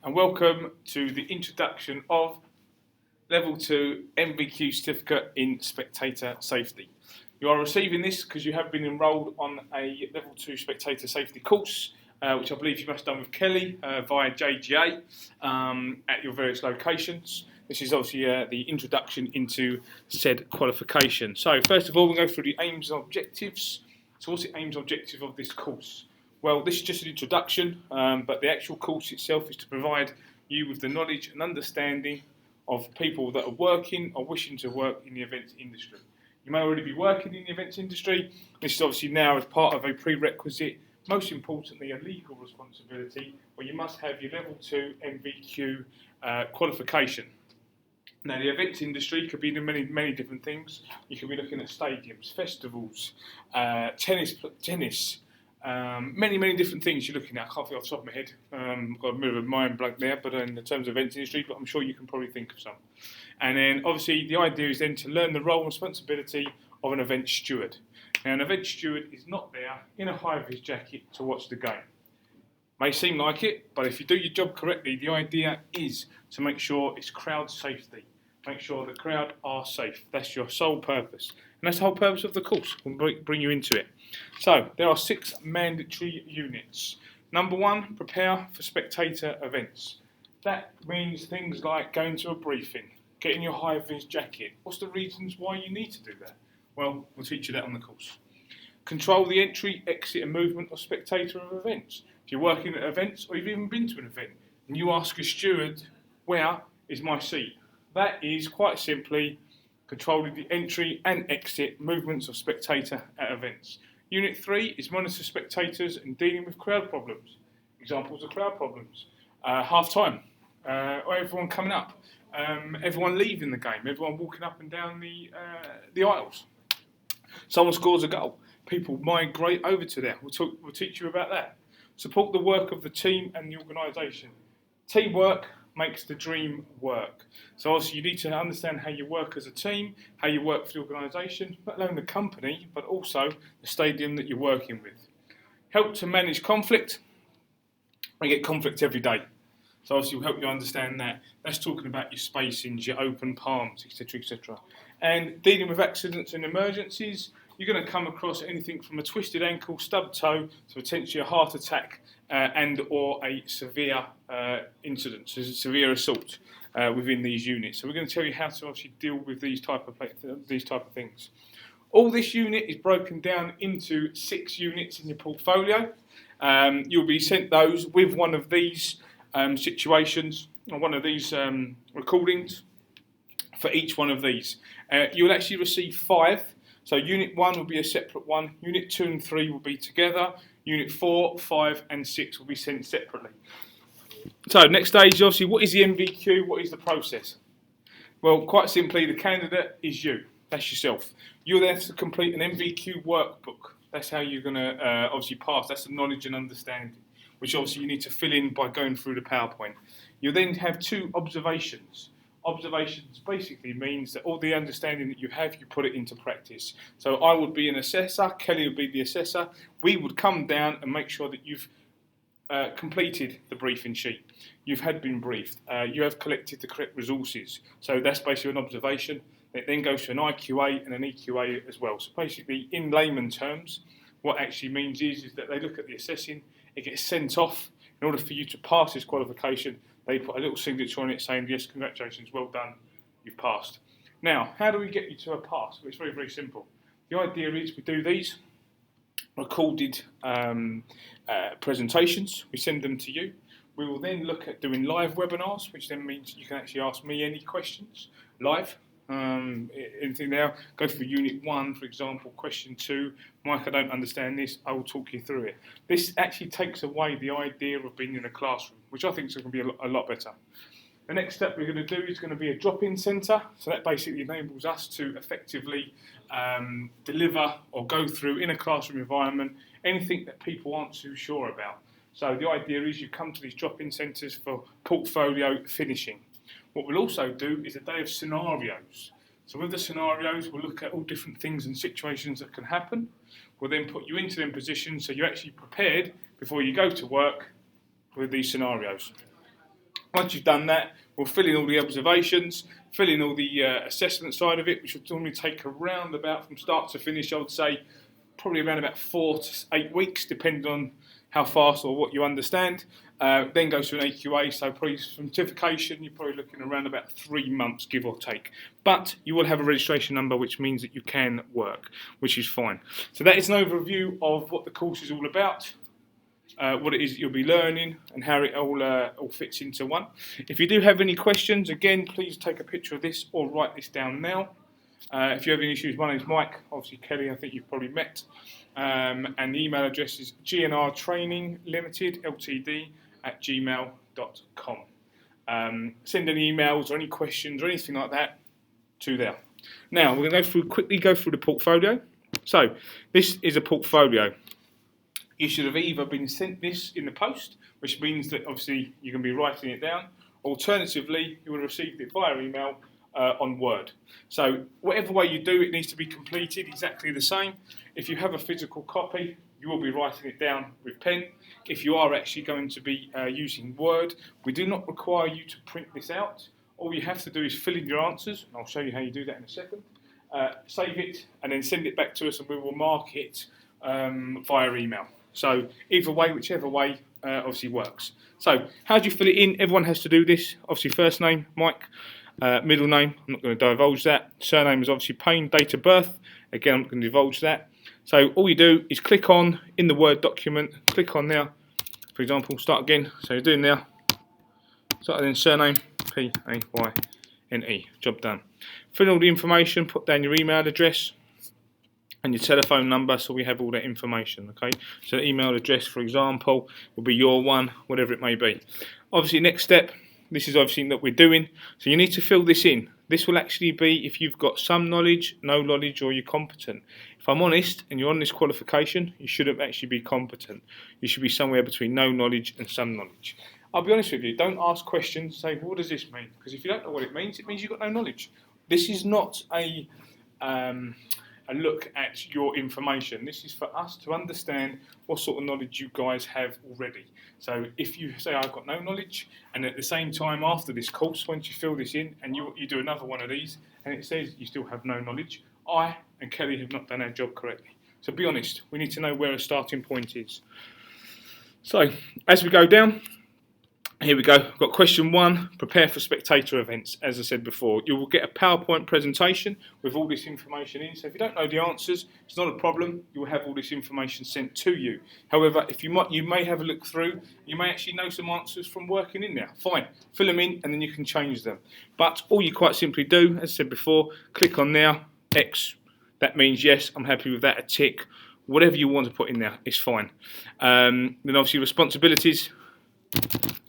And welcome to the introduction of Level 2 NVQ Certificate in Spectator Safety. You are receiving this because you have been enrolled on a Level 2 Spectator Safety course, which I believe you must have done with Kelly via JGA at your various locations. This is obviously the introduction into said qualification. So first of all, we'll go through the aims and objectives. So what's the aims and objective of this course? Well, this is just an introduction, but the actual course itself is to provide you with the knowledge and understanding of people that are working or wishing to work in the events industry. You may already be working in the events industry. This is obviously now as part of a prerequisite, most importantly a legal responsibility, where you must have your Level 2 NVQ qualification. Now, the events industry could be many different things. You could be looking at stadiums, festivals, tennis, many different things you're looking at. I can't think off the top of my head. I've got a bit of a mind blank there, but in terms of events industry, but I'm sure you can probably think of some. And then obviously the idea is then to learn the role and responsibility of an event steward. Now, an event steward is not there in a high-vis jacket to watch the game. May seem like it, but if you do your job correctly, the idea is to make sure it's crowd safety. Make sure the crowd are safe. That's your sole purpose. And that's the whole purpose of the course. We'll bring you into it. So, there are 6 mandatory units. Number 1, prepare for spectator events. That means things like going to a briefing, getting your high-vis jacket. What's the reasons why you need to do that? Well, we'll teach you that on the course. Control the entry, exit and movement of spectator of events. If you're working at events or you've even been to an event and you ask a steward, where is my seat? That is quite simply controlling the entry and exit movements of spectator at events. Unit 3 is monitor spectators and dealing with crowd problems. Examples of crowd problems: half time, or everyone coming up, everyone leaving the game, everyone walking up and down the aisles. Someone scores a goal, people migrate over to there. We'll teach you about that. Support the work of the team and the organisation. Teamwork makes the dream work. So obviously you need to understand how you work as a team, how you work for the organisation, not only the company, but also the stadium that you're working with. Help to manage conflict. We get conflict every day. So obviously we'll help you understand that. That's talking about your spacings, your open palms, etc, etc. And dealing with accidents and emergencies, you're going to come across anything from a twisted ankle, stubbed toe, to potentially a heart attack and or a severe incident, so severe assault within these units. So we're going to tell you how to obviously deal with these type of things. All this unit is broken down into 6 units in your portfolio. You'll be sent those with one of these situations, or one of these recordings for each one of these. You'll actually receive 5. So Unit 1 will be a separate one, Unit 2 and 3 will be together, Unit 4, 5 and 6 will be sent separately. So next stage, obviously, what is the NVQ, what is the process? Well, quite simply, the candidate is you, that's yourself. You're there to complete an NVQ workbook. That's how you're going to obviously pass, that's the knowledge and understanding, which obviously you need to fill in by going through the PowerPoint. You'll then have 2 observations. Observations basically means that all the understanding that you have, you put it into practice. So I would be an assessor, Kelly would be the assessor. We would come down and make sure that you've completed the briefing sheet. You've been briefed. You have collected the correct resources. So that's basically an observation. It then goes to an IQA and an EQA as well. So basically, in layman terms, what actually means is that they look at the assessing, it gets sent off. In order for you to pass this qualification, they put a little signature on it saying, yes, congratulations, well done, you've passed. Now, how do we get you to a pass? Well, it's very simple. The idea is we do these recorded presentations, we send them to you. We will then look at doing live webinars, which then means you can actually ask me any questions live. Anything now, go through Unit 1, for example, question 2, Mike, I don't understand this, I will talk you through it. This actually takes away the idea of being in a classroom, which I think is going to be a lot better. The next step we're going to do is going to be a drop-in centre, so that basically enables us to effectively deliver or go through in a classroom environment anything that people aren't too sure about. So the idea is you come to these drop-in centres for portfolio finishing. What we'll also do is a day of scenarios. So with the scenarios, we'll look at all different things and situations that can happen. We'll then put you into them positions so you're actually prepared before you go to work with these scenarios. Once you've done that, we'll fill in all the observations, fill in all the assessment side of it, which will normally take around about from start to finish, I would say, probably around about 4 to 8 weeks, depending on how fast or what you understand. Then goes to an AQA, so probably from certification, you're probably looking around about 3 months, give or take. But you will have a registration number, which means that you can work, which is fine. So that is an overview of what the course is all about. What it is that you'll be learning and how it all fits into one. If you do have any questions, again, please take a picture of this or write this down now. If you have any issues, my name's Mike, obviously Kelly, I think you've probably met. And the email address is gnrtraininglimited@gmail.com. Send any emails or any questions or anything like that to there. Now, we're going to quickly go through the portfolio. So, this is a portfolio. You should have either been sent this in the post, which means that obviously you're going to be writing it down. Alternatively, you will have received it via email on Word. So whatever way you do, it needs to be completed exactly the same. If you have a physical copy, you will be writing it down with pen. If you are actually going to be using Word, we do not require you to print this out. All you have to do is fill in your answers, and I'll show you how you do that in a second. Save it, and then send it back to us, and we will mark it via email. So either way, whichever way, obviously works. So how do you fill it in? Everyone has to do this. Obviously first name, Mike. Middle name, I'm not going to divulge that. Surname is obviously Payne. Date of birth, again, I'm not going to divulge that. So all you do is click on, in the Word document, click on there. For example, start again. So you're doing there. Start then surname, Payne. Job done. Fill in all the information, put down your email address and your telephone number, so we have all that information, okay? So the email address, for example, will be your one, whatever it may be. Obviously, next step, this is obviously that we're doing, so you need to fill this in. This will actually be if you've got some knowledge, no knowledge, or you're competent. If I'm honest, and you're on this qualification, you shouldn't actually be competent. You should be somewhere between no knowledge and some knowledge. I'll be honest with you, don't ask questions, say, what does this mean? Because if you don't know what it means you've got no knowledge. This is not a look at your information. This is for us to understand what sort of knowledge you guys have already. So if you say I've got no knowledge, and at the same time after this course, once you fill this in and you do another one of these and it says you still have no knowledge, I and Kelly have not done our job correctly. So be honest, we need to know where a starting point is. So as we go down, here we go. I've got question 1, prepare for spectator events. As I said before, you will get a PowerPoint presentation with all this information in. So if you don't know the answers, it's not a problem. You will have all this information sent to you. However, if you may have a look through, you may actually know some answers from working in there. Fine, fill them in and then you can change them. But all you quite simply do, as I said before, click on there, X. That means yes, I'm happy with that, a tick. Whatever you want to put in there, it's fine. Then obviously responsibilities.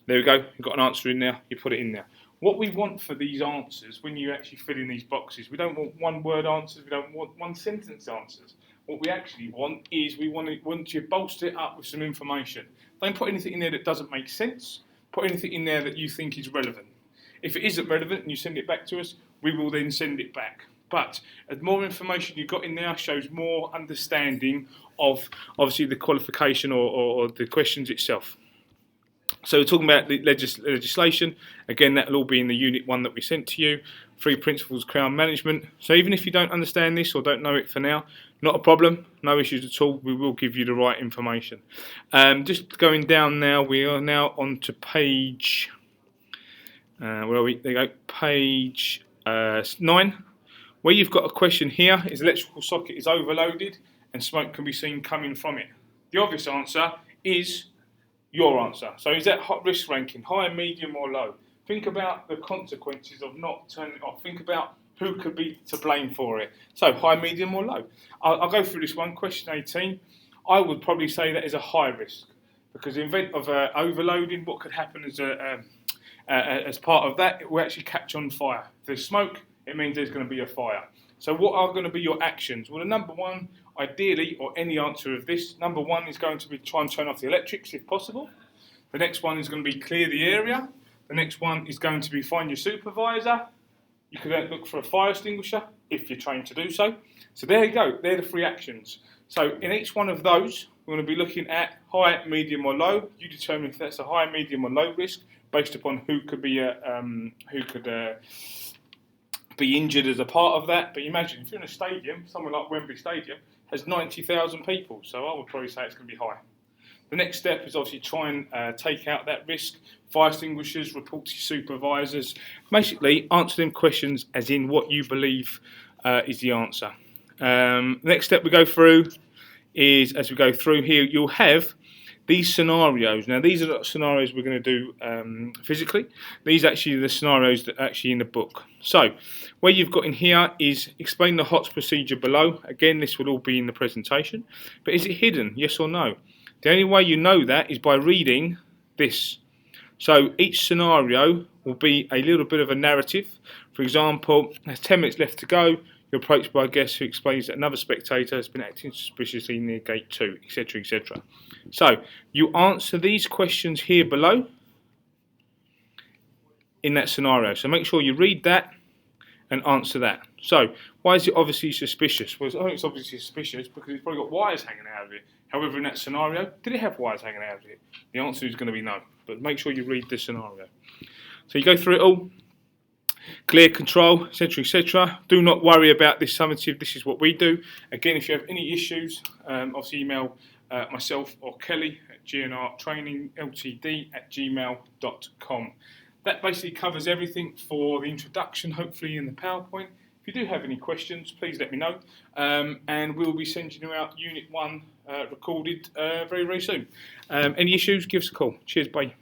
There we go, you've got an answer in there, you put it in there. What we want for these answers, when you actually fill in these boxes, we don't want one-word answers, we don't want one-sentence answers. What we actually want is we want you to bolster it up with some information. Don't put anything in there that doesn't make sense, put anything in there that you think is relevant. If it isn't relevant and you send it back to us, we will then send it back. But the more information you've got in there shows more understanding of obviously the qualification or the questions itself. So we're talking about the legislation. Again, that will all be in the Unit 1 that we sent to you. 3 principles of Crown management. So even if you don't understand this or don't know it for now, not a problem, no issues at all. We will give you the right information. Just going down now, we are now on to page, where are we? There you go, page 9. Where you've got a question here is electrical socket is overloaded and smoke can be seen coming from it. The obvious answer is your answer. So is that hot risk ranking, high, medium or low? Think about the consequences of not turning it off. Think about who could be to blame for it. So high, medium or low? I'll go through this one. Question 18. I would probably say that is a high risk because in the event of overloading, what could happen as part of that, it will actually catch on fire. If there's smoke, it means there's going to be a fire. So what are going to be your actions? Well, the number one, ideally, or any answer of this, number one is going to be try and turn off the electrics if possible. The next one is going to be clear the area. The next one is going to be find your supervisor. You could then look for a fire extinguisher if you're trained to do so. So there you go, they're the 3 actions. So in each one of those, we're going to be looking at high, medium or low. You determine if that's a high, medium or low risk. based upon who could be be injured as a part of that. But imagine if you're in a stadium, somewhere like Wembley Stadium has 90,000 people, so I would probably say it's going to be high. The next step is obviously try and take out that risk. Fire extinguishers, report to supervisors. Basically, answer them questions as in what you believe is the answer. Next step we go through is, as we go through here, you'll have these scenarios. Now, these are the scenarios we're going to do physically. These are actually the scenarios that are actually in the book. So, where you've got in here is explain the HOTS procedure below. Again, this will all be in the presentation. But is it hidden? Yes or no? The only way you know that is by reading this. So each scenario will be a little bit of a narrative. For example, there's 10 minutes left to go. You're approached by a guest who explains that another spectator has been acting suspiciously near gate 2, etc., etc. So you answer these questions here below in that scenario. So make sure you read that and answer that. So why is it obviously suspicious? Well, I think it's obviously suspicious because it's probably got wires hanging out of it. However, in that scenario, did it have wires hanging out of it? The answer is going to be no. But make sure you read the scenario. So you go through it all. Clear control, etc., etc. Do not worry about this summative. This is what we do. Again, if you have any issues, obviously email myself or Kelly at gnrtrainingltd@gmail.com. That basically covers everything for the introduction, hopefully in the PowerPoint. If you do have any questions, please let me know. And we'll be sending you out Unit 1 recorded very, very soon. Any issues, give us a call. Cheers, bye.